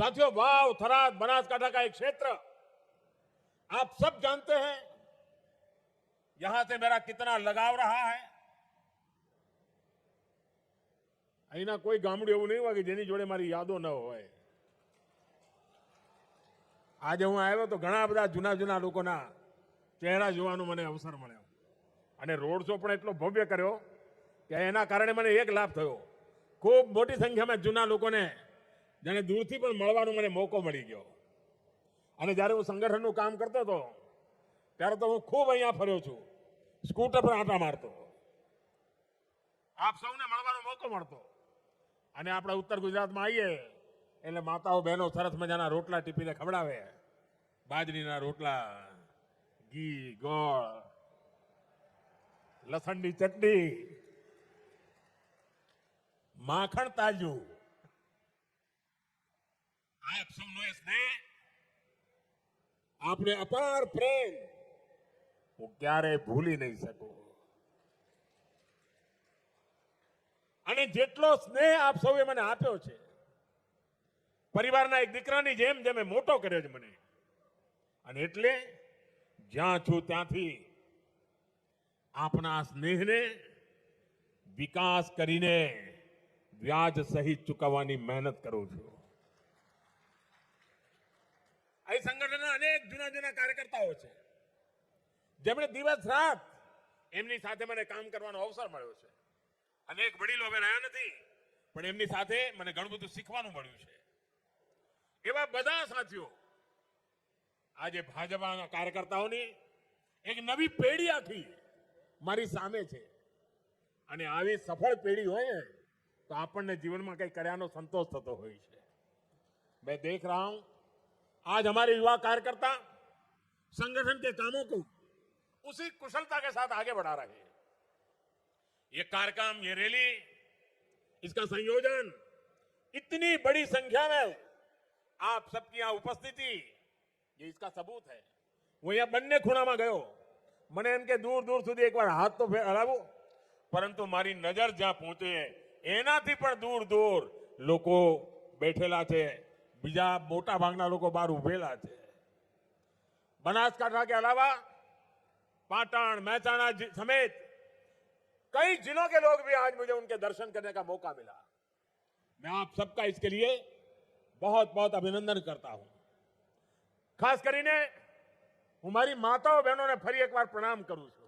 साथियों, वाव, थराद, बनासकांठा का एक क्षेत्र आप सब जानते हैं, यहां से मेरा कितना लगाव रहा है। અહીંના કોઈ ગામડું એવું નહીં હોય કે જેની જોડે મારી યાદો ન હોય. આજે હું આવ્યો તો ઘણા બધા જૂના જૂના લોકોના ચહેરા જોવાનો મને અવસર મળ્યો અને રોડ શો પણ એટલો ભવ્ય કર્યો કે એના કારણે મને એક લાભ થયો. ખૂબ મોટી સંખ્યામાં જૂના લોકોને જાણે દૂરથી પણ મળવાનો મને મોકો મળી ગયો. અને જ્યારે હું સંગઠનનું કામ કરતો હતો ત્યારે તો હું ખૂબ અહીંયા ફર્યો છું, સ્કૂટર પર આંટા મારતો, આપ સૌને મળવાનો મોકો મળતો. અને આપણે ઉત્તર ગુજરાતમાં આવીએ એટલે માતાઓ બહેનો સરસ મજાના રોટલા ટીપીને ખવડાવે, બાજરીના રોટલા, ઘી, ગોળ, લસણની ચટણી, માખણ તાજું. આપ સૌનો સ્નેહ, આપણે અપાર પ્રેમ હું ક્યારેય ભૂલી નહીં શકું. અને જેટલો સ્નેહ આપ સૌએ મને આપ્યો છે, પરિવારના એક દીકરાની જેમ જેમ મોટો કર્યો છે મને, અને એટલે જ્યાં છું ત્યાંથી આપના સ્નેહને વિકાસ કરીને વ્યાજ સહિત ચૂકવવાની મહેનત કરું છું. અહીં સંગઠનના અનેક જૂના જૂના કાર્યકર્તાઓ છે જેમણે દિવસ રાત એમની સાથે મને કામ કરવાનો અવસર મળ્યો છે. અનેક વડીલો હવે રહ્યા નથી, પણ એમની સાથે મને ઘણું બધું શીખવાનું મળ્યું છે. એવા બધા સાથીઓ આજે ભાજપાના કાર્યકર્તાઓની એક નવી પેઢી આખી મારી સામે છે. અને આવી સફળ પેઢી હોય ને તો આપણને જીવનમાં કંઈ કર્યાનો સંતોષ થતો હોય છે. मैं देख रहा हूं आज हमारे युवा कार्यकर्ता संगठन के कामों को उसी कुशलता के साथ आगे बढ़ा रहे हैं. ये कार्यक्रम, ये रैली, इसका संयोजन, इतनी बड़ी संख्या में आप सबकी यहां उपस्थिति, ये इसका सबूत है. હું અહીંયા બંને ખૂણામાં ગયો, મને એમ કે દૂર દૂર સુધી એકવાર હાથ તો હલાવો, પરંતુ મારી નજર જ્યાં પહોંચે એનાથી પણ દૂર દૂર લોકો બેઠેલા છે. બીજા મોટા ભાગના લોકો બહાર ઉભેલા છે. बनासकांठा के अलावा पाटण, मेहसाणा समेत कई जिलों के लोग भी आज मुझे उनके दर्शन करने का मौका मिला. मैं आप सबका इसके लिए बहुत बहुत अभिनंदन करता हूं. खास કરીને હું મારી માતાઓ બહેનોને ફરી એકવાર પ્રણામ કરું છું.